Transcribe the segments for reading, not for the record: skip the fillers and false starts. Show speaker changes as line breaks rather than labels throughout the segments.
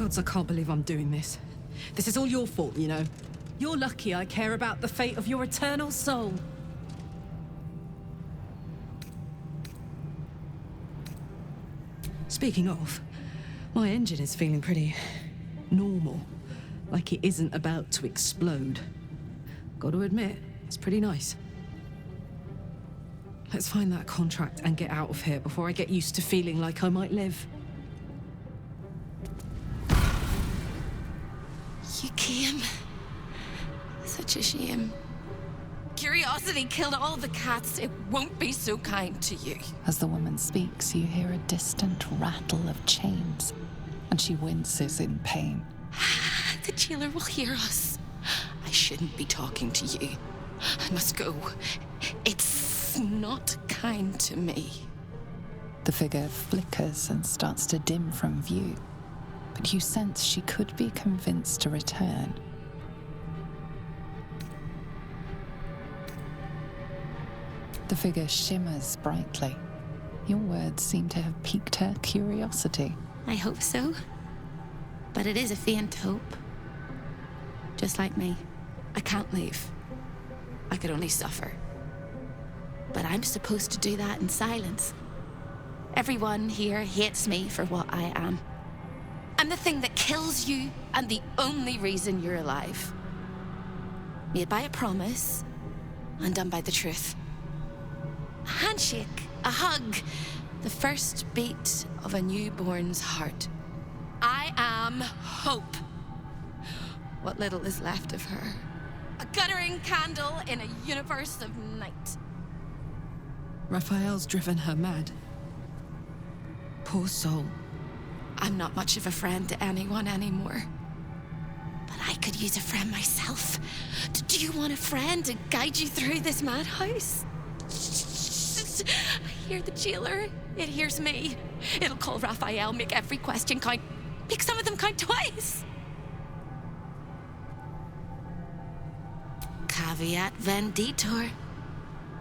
Gods, I can't believe I'm doing this. This is all your fault, you know. You're lucky I care about the fate of your eternal soul. Speaking of, my engine is feeling pretty normal. Like it isn't about to explode. Got to admit, it's pretty nice. Let's find that contract and get out of here before I get used to feeling like I might live.
You came. Such a shame. Curiosity killed all the cats. It won't be so kind to you.
As the woman speaks, you hear a distant rattle of chains, and she winces in pain.
The jailer will hear us. I shouldn't be talking to you. I must go. It's not kind to me.
The figure flickers and starts to dim from view, but you sense she could be convinced to return. The figure shimmers brightly. Your words seem to have piqued her curiosity.
I hope so. But it is a faint hope. Just like me. I can't leave. I could only suffer. But I'm supposed to do that in silence. Everyone here hates me for what I am. I'm the thing that kills you and the only reason you're alive. Made by a promise, undone by the truth. A handshake, a hug, the first beat of a newborn's heart. I am hope. What little is left of her. A guttering candle in a universe of night.
Raphael's driven her mad. Poor soul.
I'm not much of a friend to anyone anymore. But I could use a friend myself. Do you want a friend to guide you through this madhouse? I hear the jailer. It hears me. It'll call Raphael, make every question count. Make some of them count twice. Caveat venditor.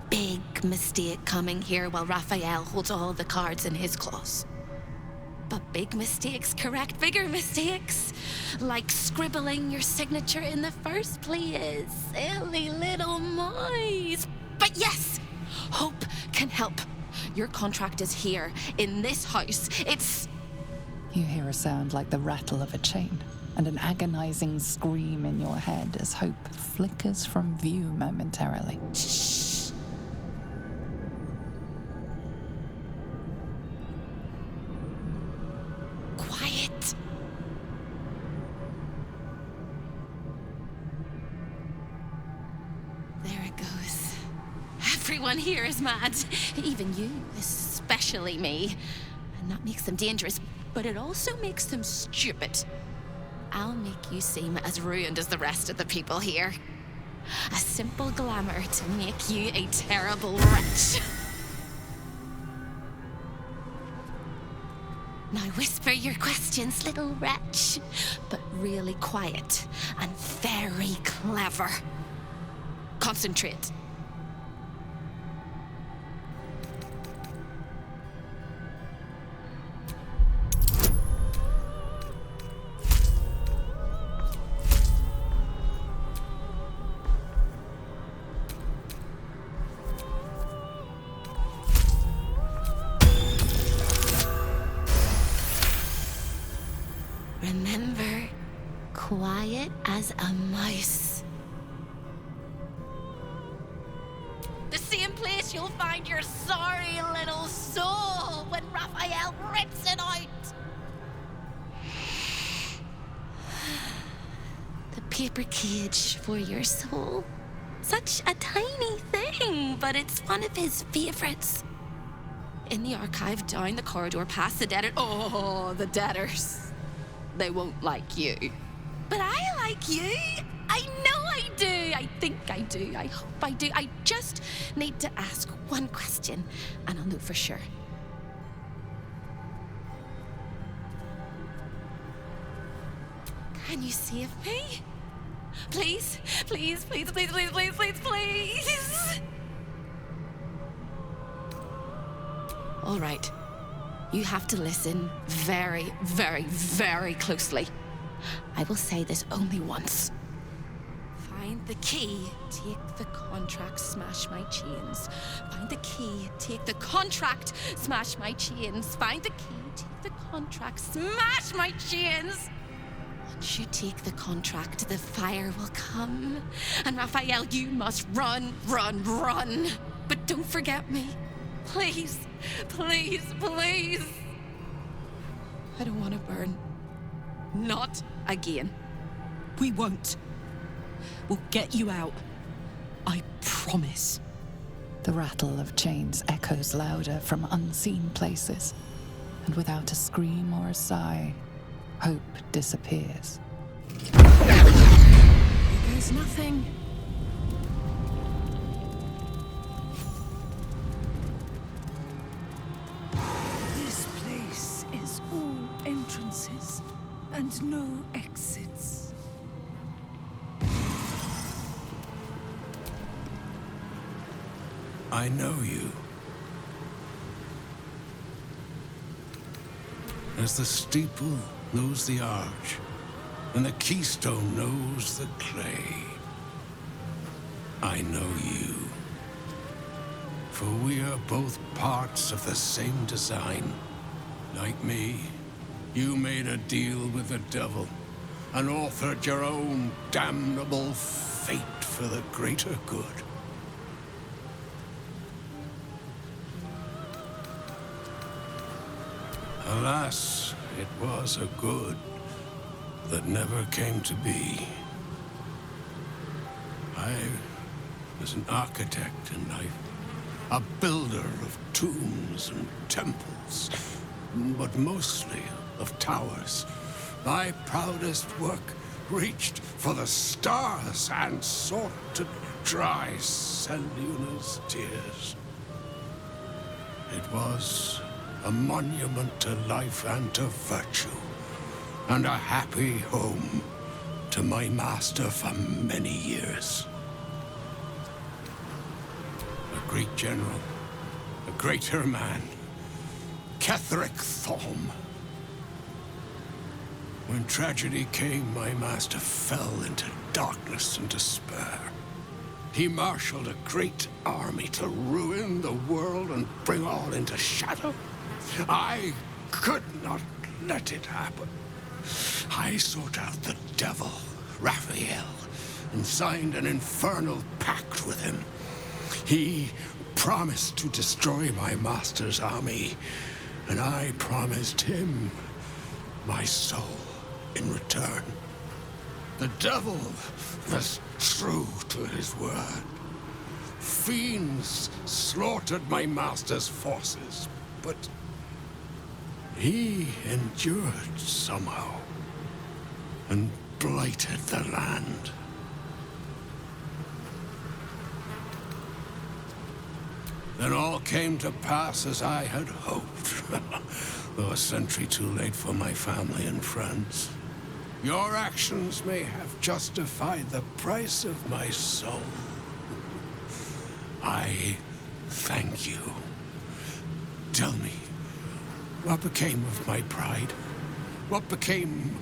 Big mistake coming here while Raphael holds all the cards in his claws. But big mistakes correct bigger mistakes. Like scribbling your signature in the first place. Silly little mice. But yes, hope can help. Your contract is here, in this house. It's...
You hear a sound like the rattle of a chain, and an agonizing scream in your head as hope flickers from view momentarily.
Shh. Quiet. There it goes. Everyone here is mad. Even you, especially me. And that makes them dangerous, but it also makes them stupid. I'll make you seem as ruined as the rest of the people here. A simple glamour to make you a terrible wretch. Now whisper your questions, little wretch, but really quiet and very clever. Concentrate. Remember, quiet as a mouse. The same place you'll find your sorry little soul when Raphael rips it out. The paper cage for your soul. Such a tiny thing, but it's one of his favorites. In the archive, down the corridor, past the debtor. Oh, the debtors. They won't like you. But I like you. I know I do. I think I do. I hope I do. I just need to ask one question, and I'll know for sure. Can you save me? Please, please, please, please, please, please, please, please. All right. You have to listen very, very, very closely. I will say this only once. Find the key, take the contract, smash my chains. Find the key, take the contract, smash my chains. Find the key, take the contract, smash my chains. Once you take the contract, the fire will come. And Raphael, you must run, run, run. But don't forget me. Please, please, please. I don't want to burn. Not again.
We won't. We'll get you out. I promise.
The rattle of chains echoes louder from unseen places, and without a scream or a sigh, hope disappears.
There's nothing.
This place is all entrances and no exits.
I know you. As the steeple knows the arch, and the keystone knows the clay, I know you. For we are both parts of the same design. Like me, you made a deal with the devil and authored your own damnable fate for the greater good. Alas, it was a good that never came to be. I was an architect in life, a builder of tombs and temples, but mostly of towers. My proudest work reached for the stars and sought to dry Selluna's tears. It was a monument to life and to virtue, and a happy home to my master for many years. A great general, a greater man, Ketheric Thorm. When tragedy came, my master fell into darkness and despair. He marshaled a great army to ruin the world and bring all into shadow. I could not let it happen. I sought out the devil, Raphael, and signed an infernal pact with him. He promised to destroy my master's army, and I promised him my soul in return. The devil was true to his word. Fiends slaughtered my master's forces, but he endured somehow and blighted the land. Then all came to pass as I had hoped, though a century too late for my family and friends. Your actions may have justified the price of my soul. I thank you. Tell me, what became of my pride? What became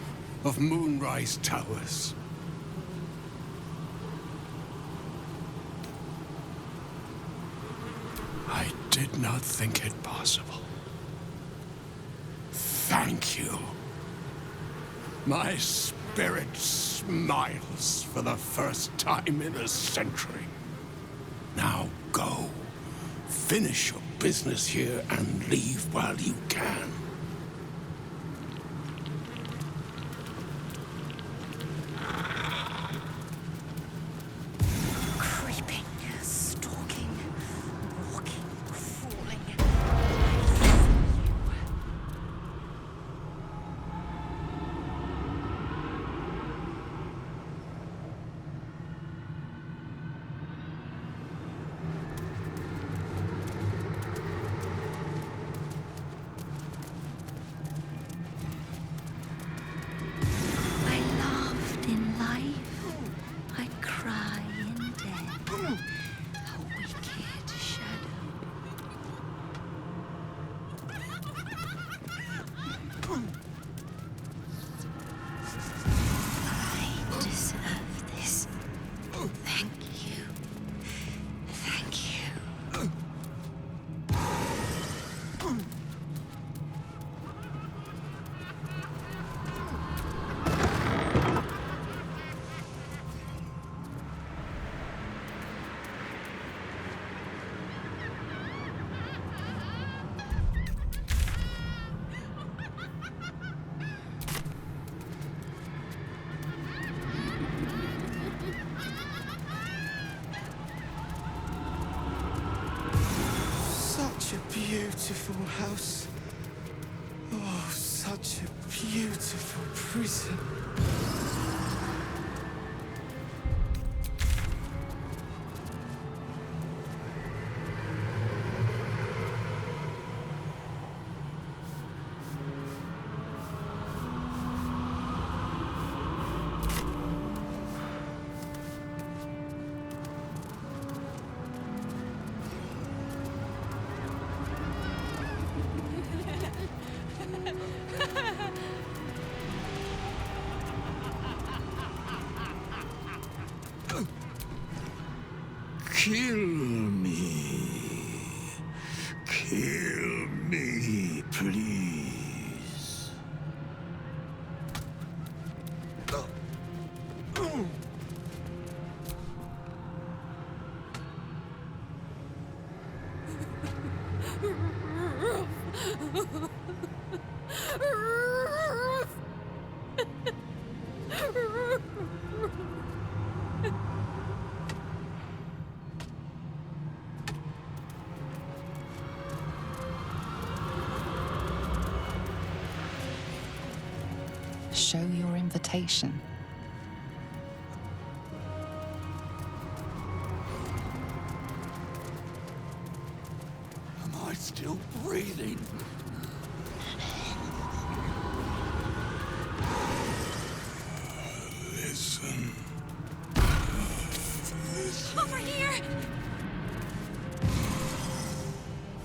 of Moonrise Towers? I did not think it possible. Thank you. My spirit smiles for the first time in a century. Now go. Finish your business here and leave while you can.
Creeping, stalking, walking, crawling.
beautiful house. Oh, such a beautiful prison.
Kill me. Kill me, please.
Show your invitation.
Am I still breathing? Listen.
Over here!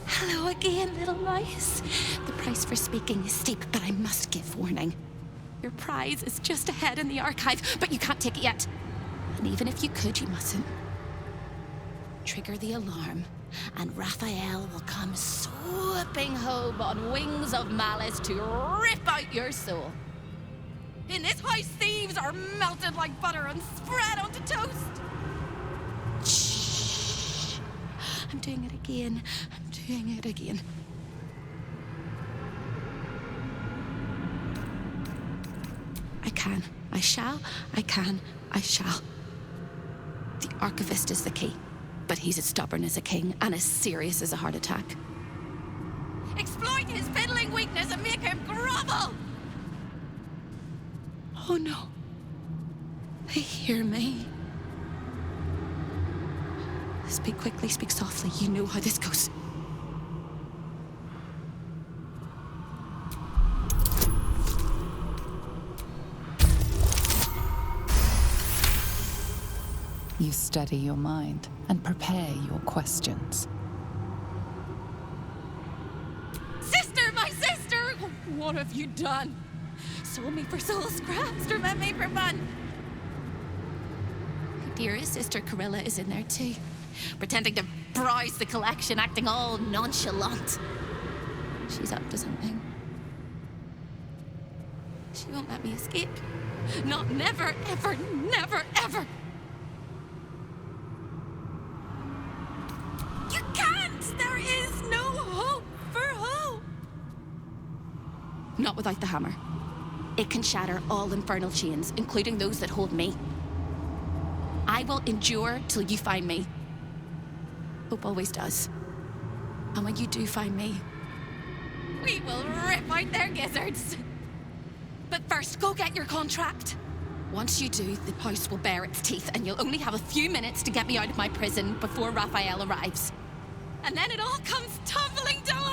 Hello again, little mouse. The price for speaking is steep, but I must give warning. Your prize is just ahead in the archive, but you can't take it yet. And even if you could, you mustn't. Trigger the alarm, and Raphael will come swooping home on wings of malice to rip out your soul. In this house, thieves are melted like butter and spread onto toast. Shh. I'm doing it again. I'm doing it again. I can, I shall, I can, I shall. The archivist is the key, but he's as stubborn as a king and as serious as a heart attack. Exploit his fiddling weakness and make him grovel! Oh no. They hear me. Speak quickly, speak softly. You know how this goes.
You steady your mind and prepare your questions.
Sister, my sister! What have you done? Sold me for soul scraps or met me for fun? Your dearest sister Carilla is in there too, pretending to browse the collection, acting all nonchalant. She's up to something. She won't let me escape. Not never, ever, never, ever. You can't! There is no hope for hope! Not without the hammer. It can shatter all infernal chains, including those that hold me. I will endure till you find me. Hope always does. And when you do find me, we will rip out their gizzards. But first, go get your contract. Once you do, the house will bare its teeth, and you'll only have a few minutes to get me out of my prison before Raphael arrives. And then it all comes tumbling down.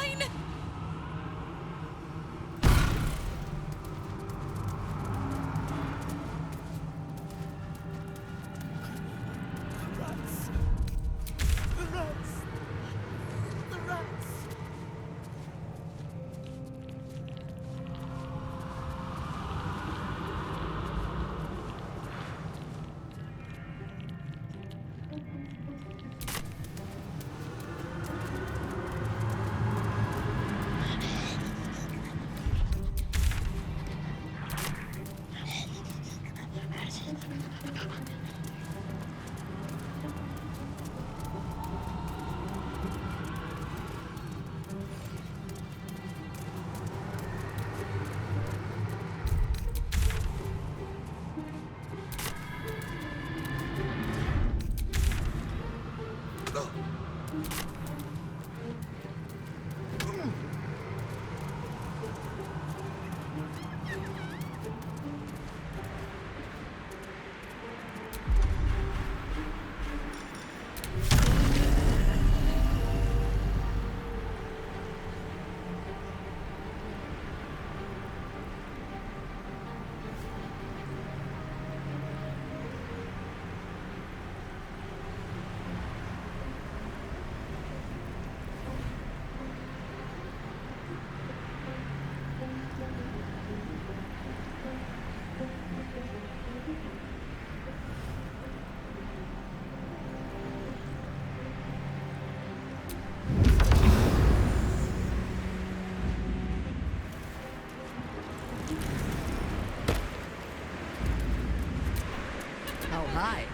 Hi.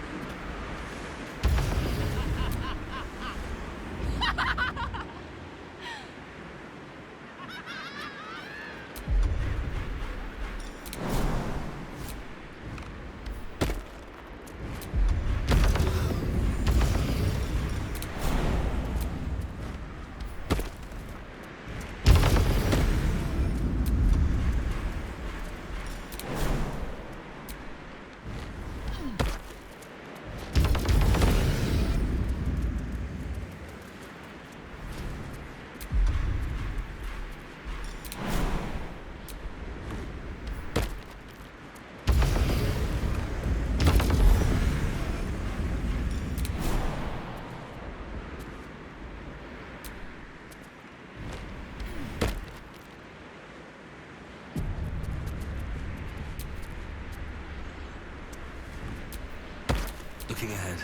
Looking ahead.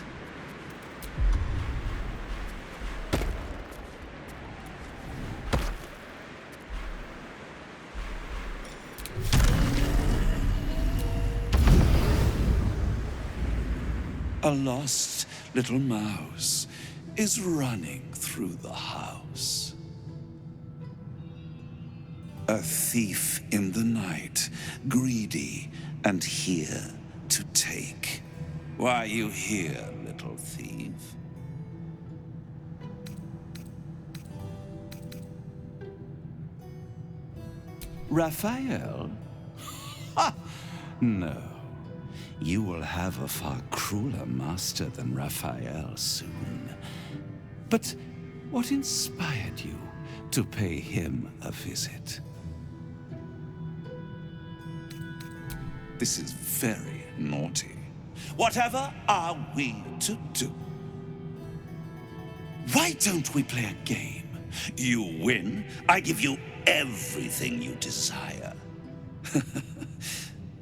A lost little mouse is running through the house. A thief in the night, greedy and here to take. Why are you here, little thief? Raphael? Ha! No. You will have a far crueler master than Raphael soon. But what inspired you to pay him a visit? This is very naughty. Whatever are we to do? Why don't we play a game? You win, I give you everything you desire.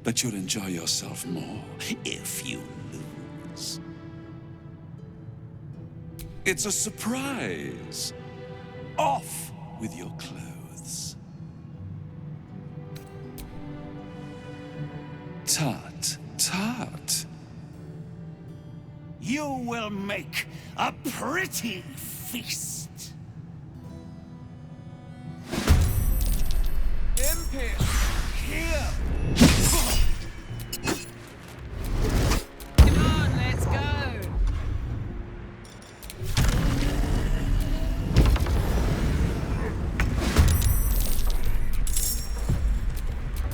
But you'll enjoy yourself more if you lose. It's a surprise. Off with your clothes. Tut, tut. You will make a pretty feast. Impish, here!
Come on, let's go.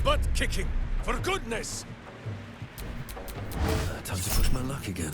Butt kicking, for goodness! Time to push my luck again.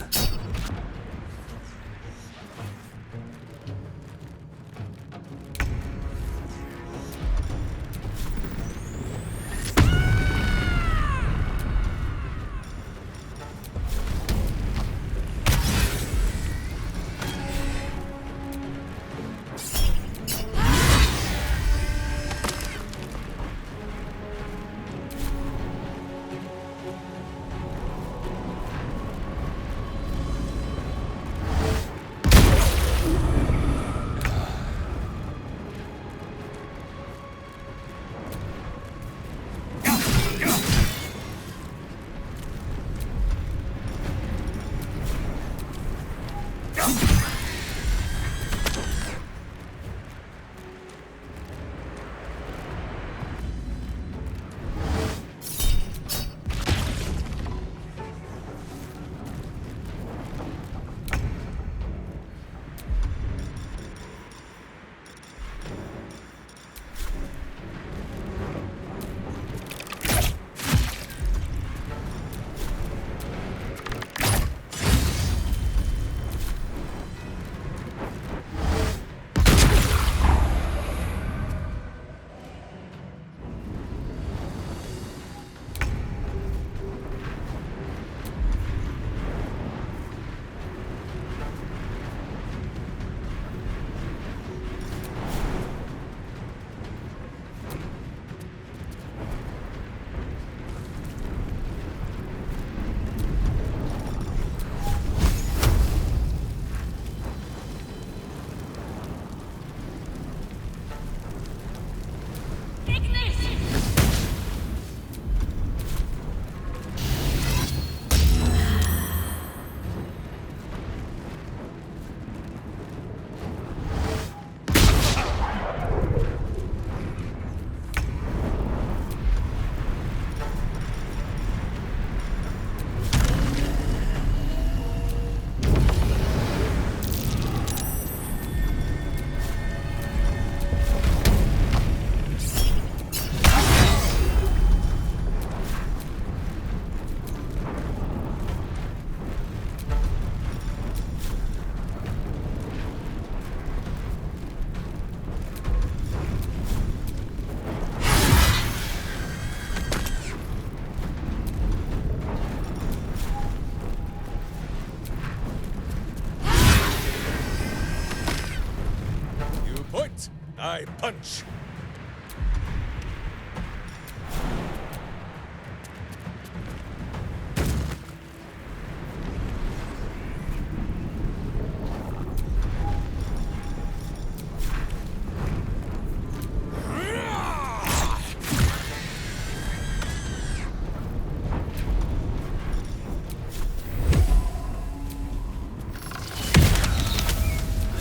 I punch.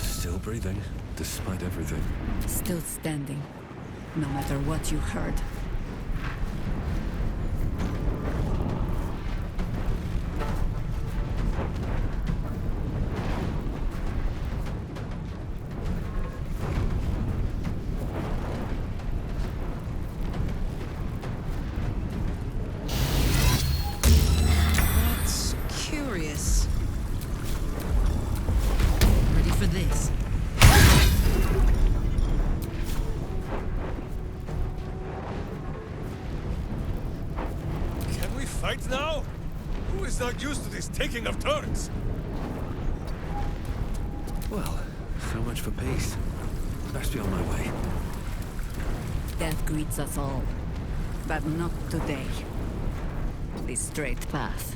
Still breathing, despite everything.
Still standing, no matter what you heard.
That's curious. Ready for this?
Can we fight now? Who is not used to this taking of turns?
Well, so much for peace. Best be on my way.
Death greets us all, but not today. The straight path.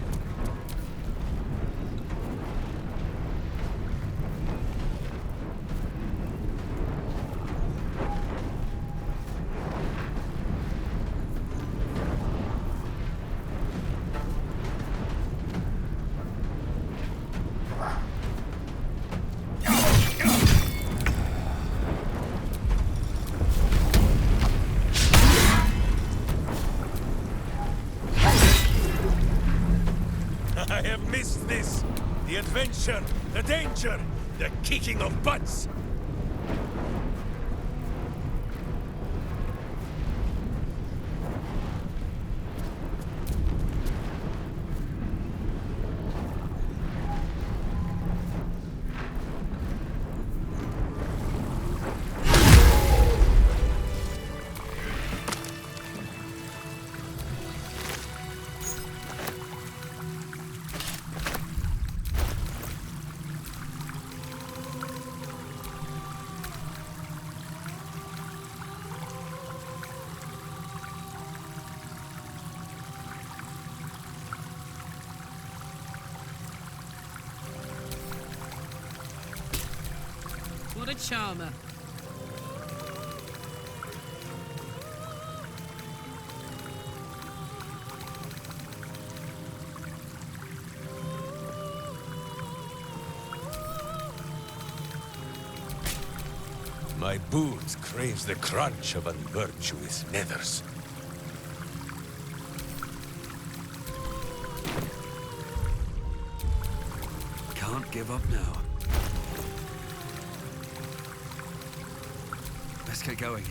I have missed this. The adventure, the danger, the kicking of butts.
What a charmer.
My boot craves the crunch of unvirtuous nethers.
Can't give up now. Let's get going.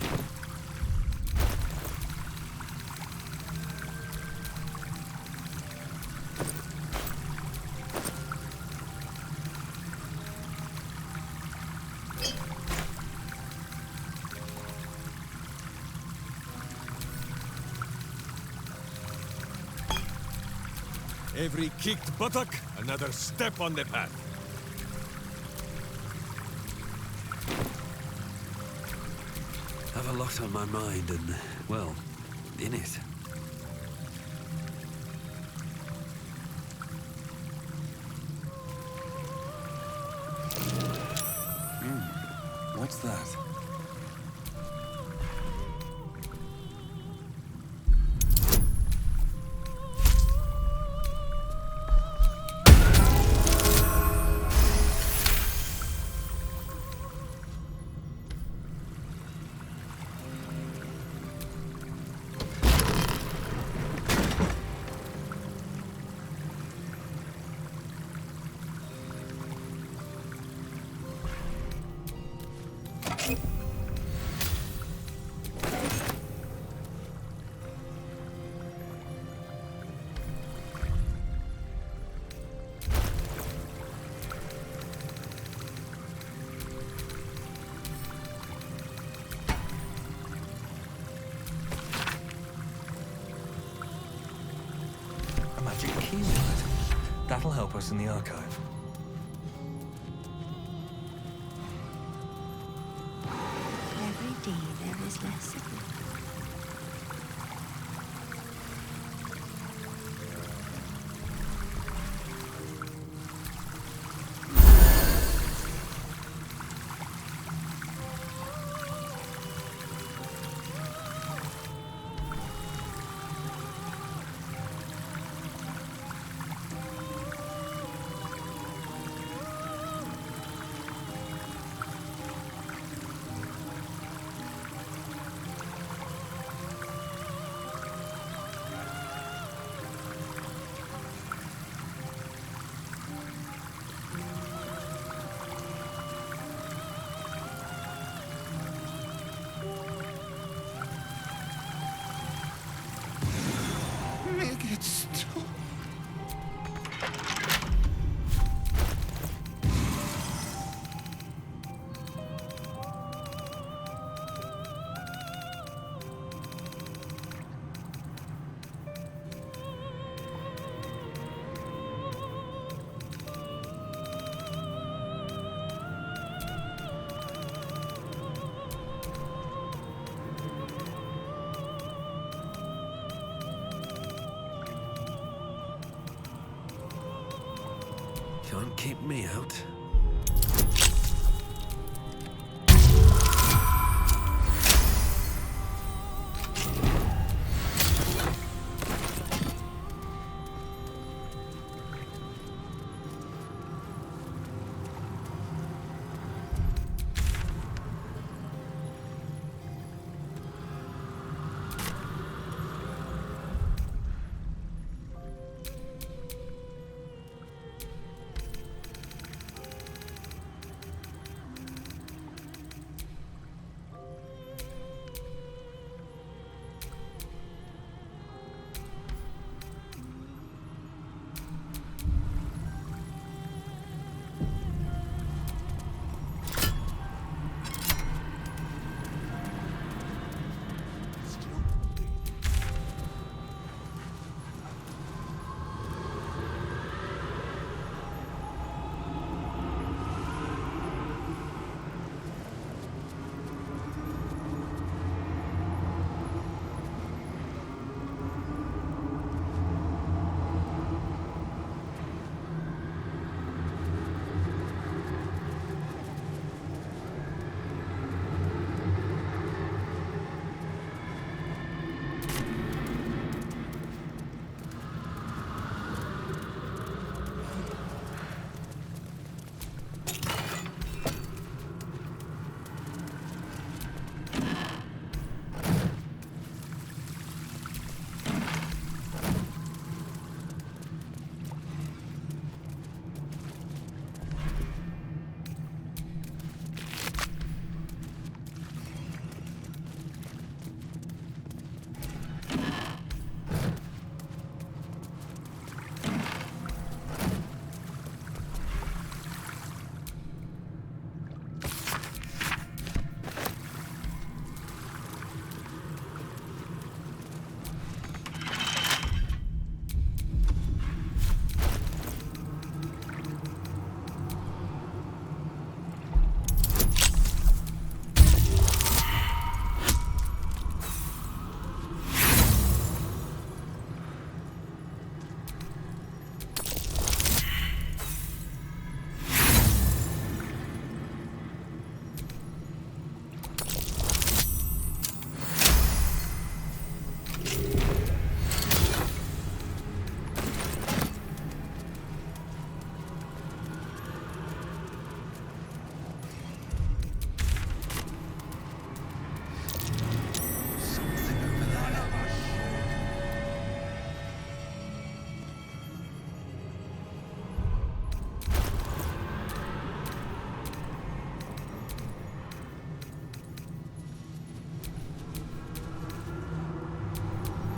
Every kicked buttock, another step on the path.
Have a lot on my mind and, well, in it. What's that? A magic key wallet. That'll help us in the archive.
Every
less of it.
Make it stop.
Can't keep me out.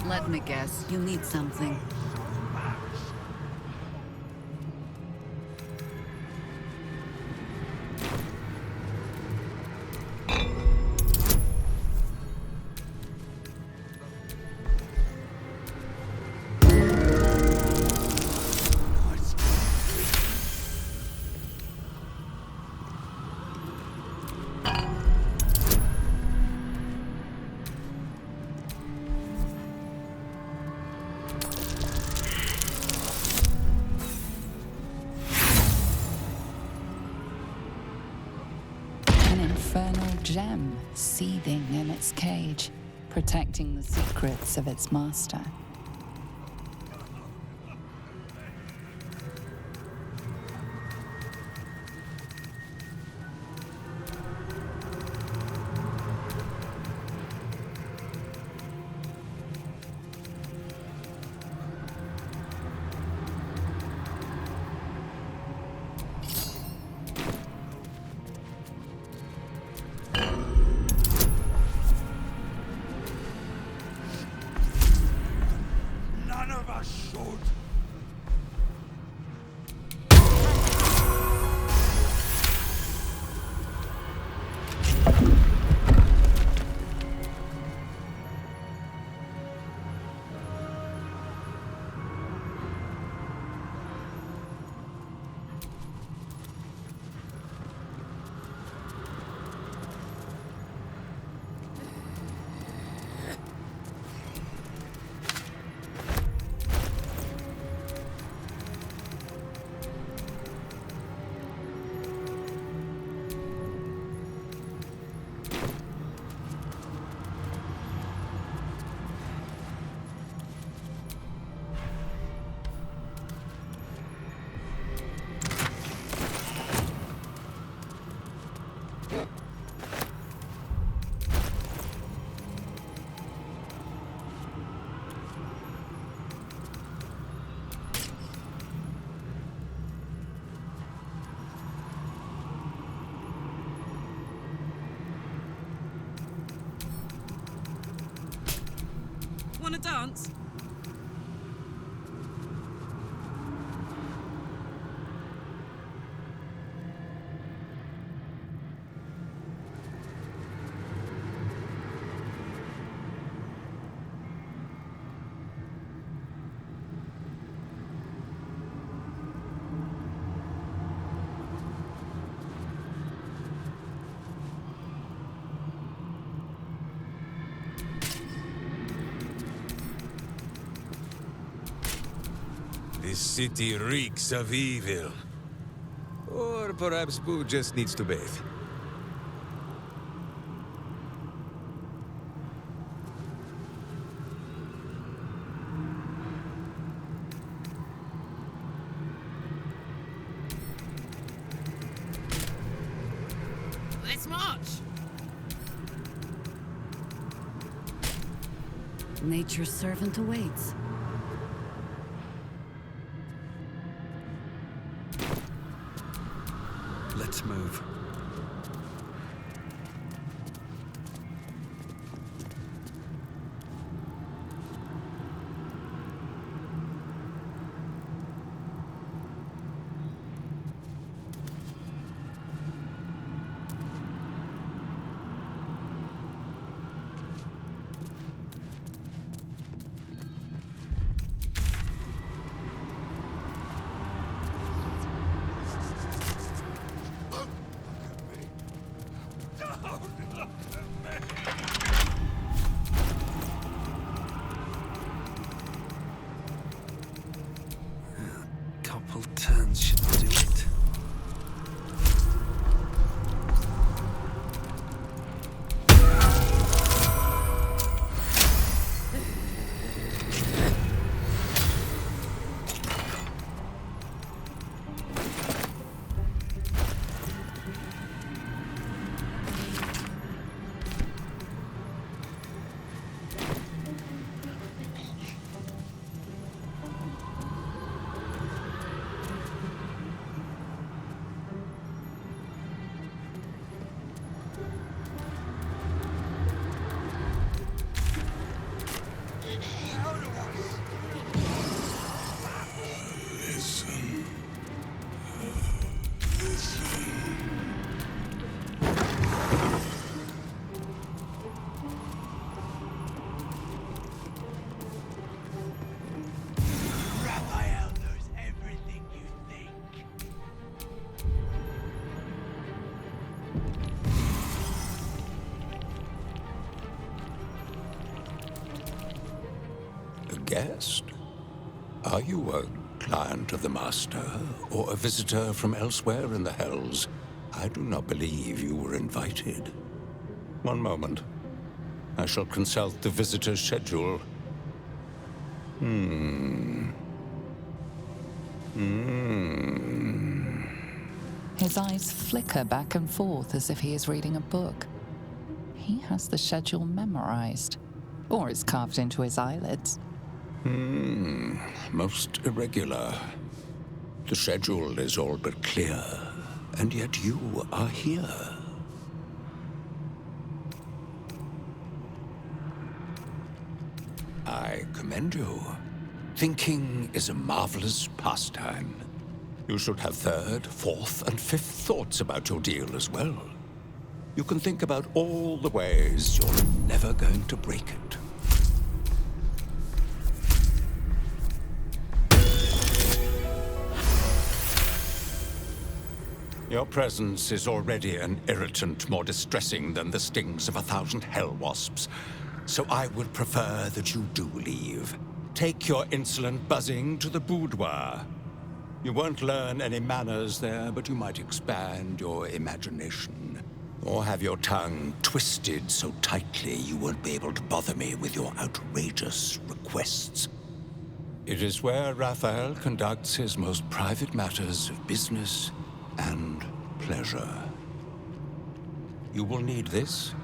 Let me guess, you need something.
gem seething in its cage, protecting the secrets of its master.
None of us should.
Want to dance?
This city reeks of evil. Or perhaps Boo just needs to bathe.
Let's march!
Nature's servant awaits.
Let's move. Couple turns should do it.
Guest? Are you a client of the Master, or a visitor from elsewhere in the Hells? I do not believe you were invited. One moment. I shall consult the visitor's schedule.
His eyes flicker back and forth as if he is reading a book. He has the schedule memorized, or it's carved into his eyelids.
Most irregular. The schedule is all but clear, and yet you are here. I commend you. Thinking is a marvelous pastime. You should have third, fourth, and fifth thoughts about your deal as well. You can think about all the ways you're never going to break it. Your presence is already an irritant more distressing than the stings of 1,000 hell wasps. So I would prefer that you do leave. Take your insolent buzzing to the boudoir. You won't learn any manners there, but you might expand your imagination. Or have your tongue twisted so tightly you won't be able to bother me with your outrageous requests. It is where Raphael conducts his most private matters of business and pleasure. You will need this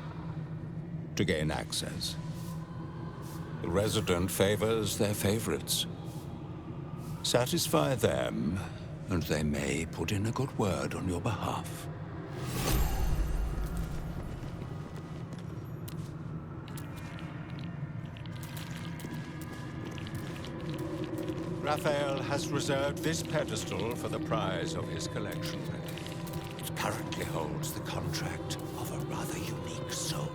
to gain access. The resident favors their favorites. Satisfy them, and they may put in a good word on your behalf. Raphael has reserved this pedestal for the prize of his collection. It currently holds the contract of a rather unique soul.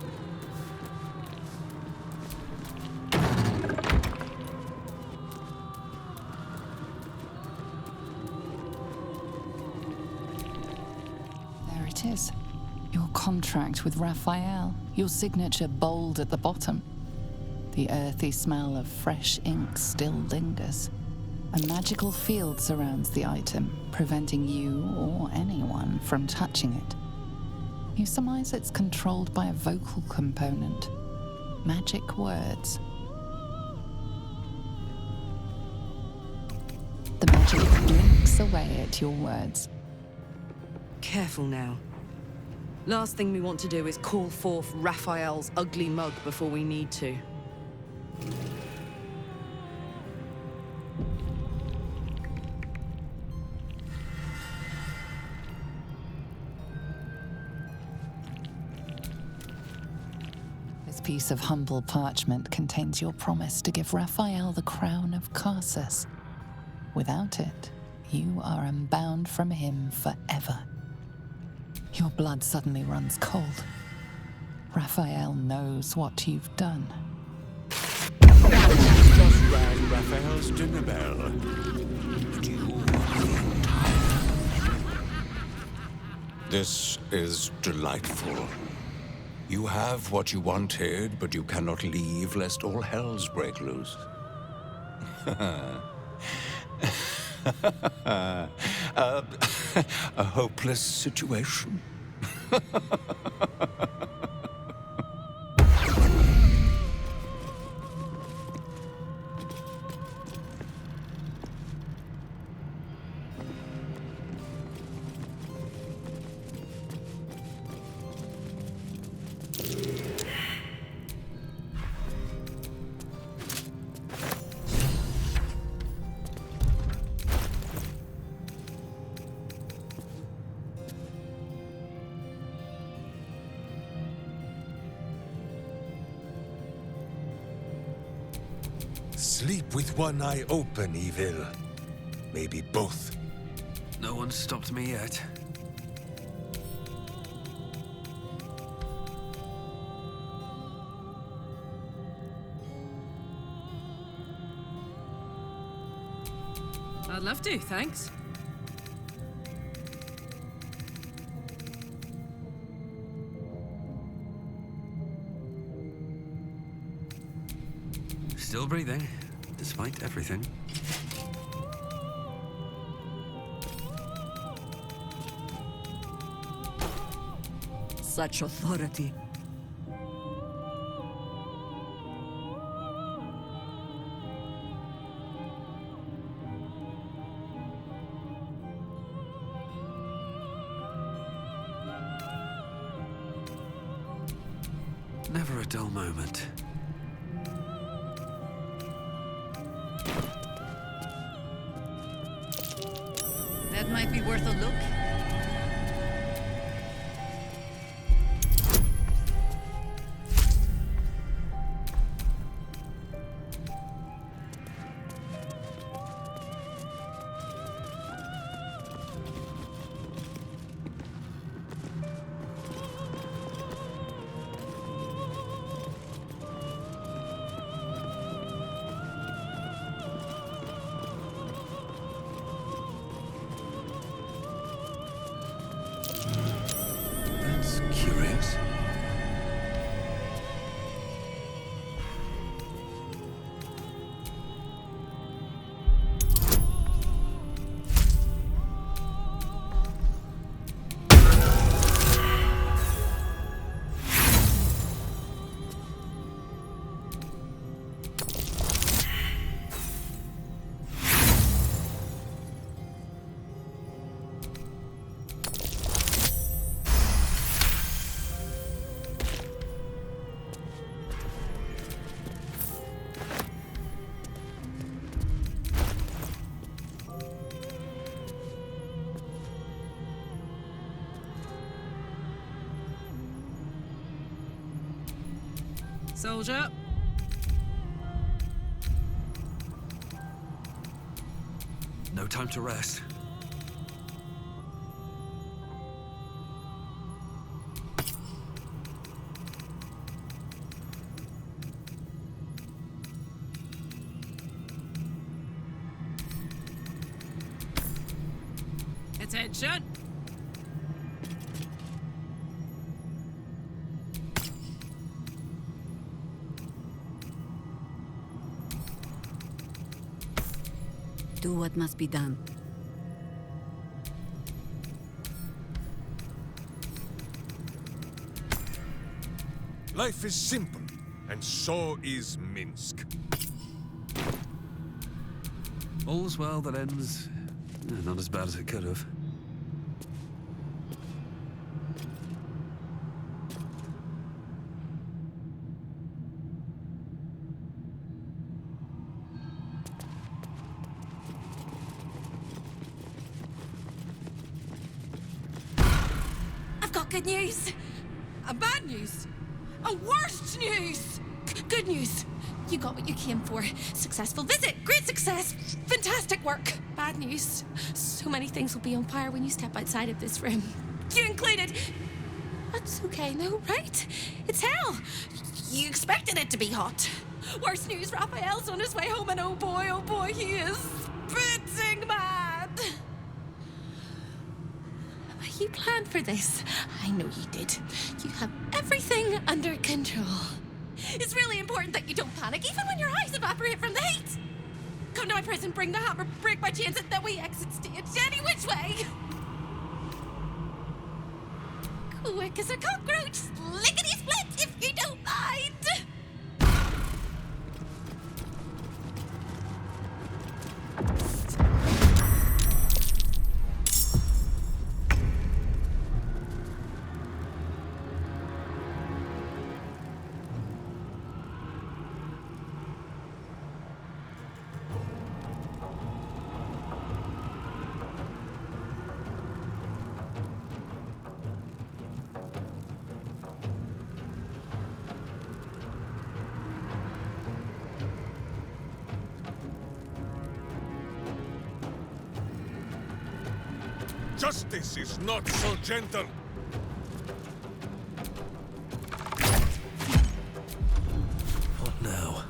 There it is. Your contract with Raphael. Your signature bold at the bottom. The earthy smell of fresh ink still lingers. A magical field surrounds the item, preventing you or anyone from touching it. You surmise it's controlled by a vocal component. Magic words. The magic blinks away at your words.
Careful now. Last thing we want to do is call forth Raphael's ugly mug before we need to.
This piece of humble parchment contains your promise to give Raphael the crown of Carsus. Without it, you are unbound from him forever. Your blood suddenly runs cold. Raphael knows what you've done.
Just rang Raphael's dinner bell. But you are tired. This is delightful. You have what you wanted, but you cannot leave lest all hells break loose. A hopeless situation.
Sleep with one eye open, evil. Maybe both.
No one's stopped me yet.
I'd love to, thanks.
Still breathing, despite everything.
Such authority.
never a dull moment.
That might be worth a look.
Curious.
Soldier.
No time to rest.
Attention.
Do what must be done.
Life is simple, and so is Minsk.
All's well that ends not as bad as it could have.
Good news!
Bad news! Worst news!
Good news! You got what you came for. Successful visit! Great success! Fantastic work! Bad news. So many things will be on fire when you step outside of this room. You included! That's okay, no, right? It's hell! You expected it to be hot. Worst news, Raphael's on his way home and oh boy, he is spitting mad! You planned for this. I know you did. You have everything under control. It's really important that you don't panic, even when your eyes evaporate from the heat. Come to my prison, bring the hammer, break my chains, and then we exit stage any which way. Quick as a cockroach, lickety-split, if you don't mind.
Justice is not so gentle.
What now?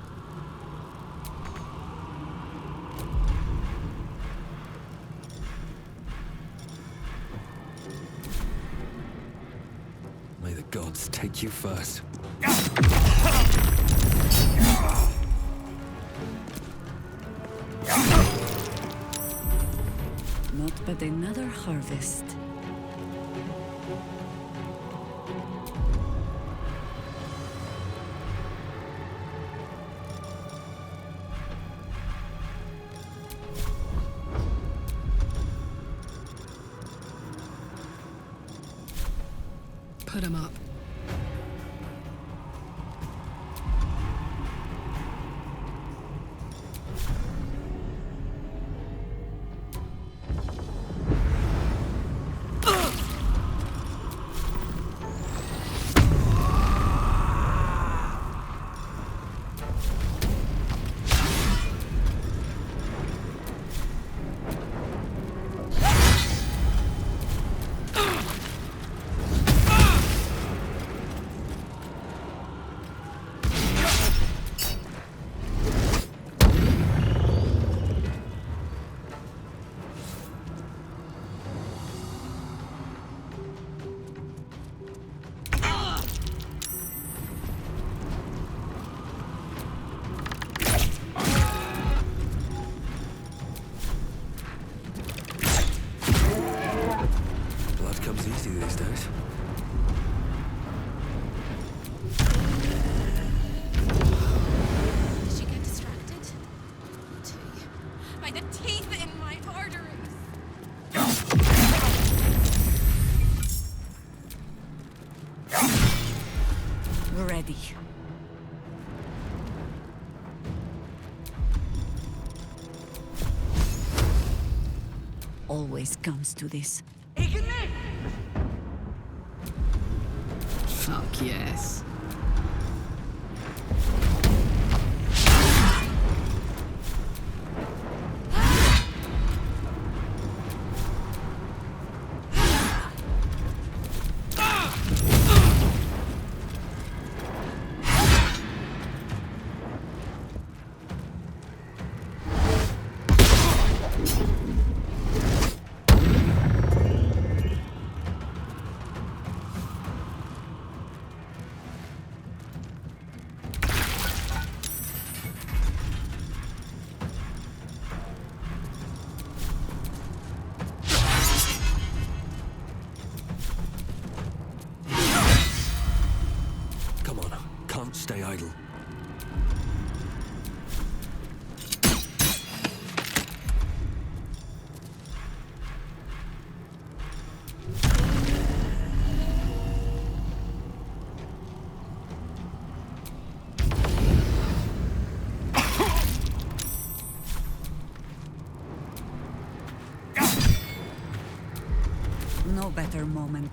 May the gods take you first.
Not but another harvest.
Put him up.
always comes to this.
Fuck yes.
Stay idle.
No better moment.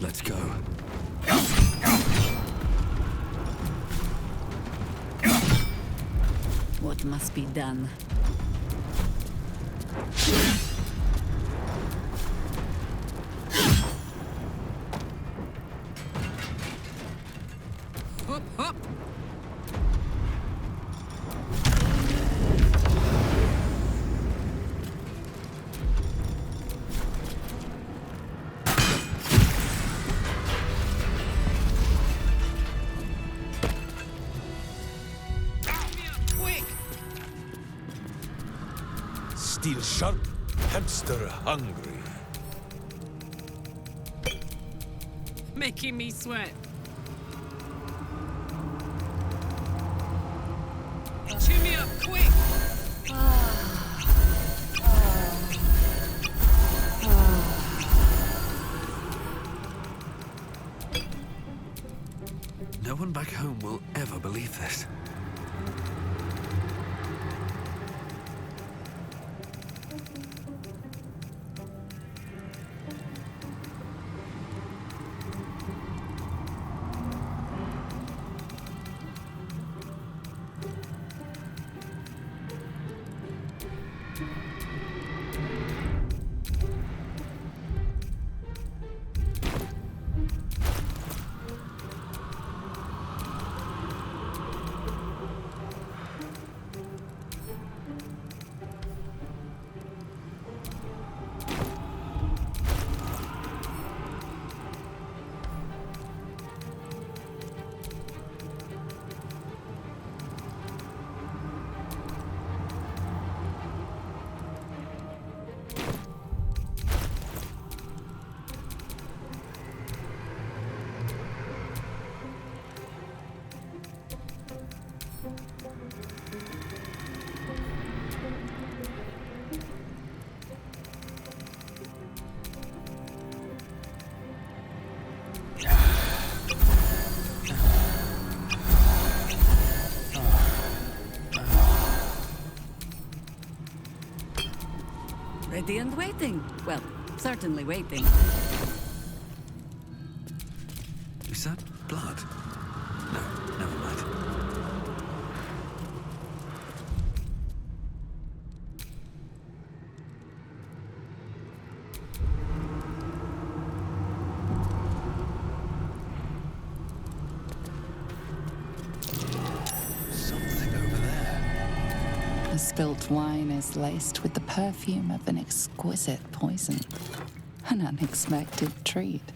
Let's go.
What must be done?
Hop, hop.
Steel sharp, hamster hungry.
Making me sweat. Cheer me up, quick!
No one back home will ever believe this.
Ready and waiting. Well, certainly waiting.
Is that blood? No, never mind.
spilt wine is laced with the perfume of an exquisite poison. An unexpected treat.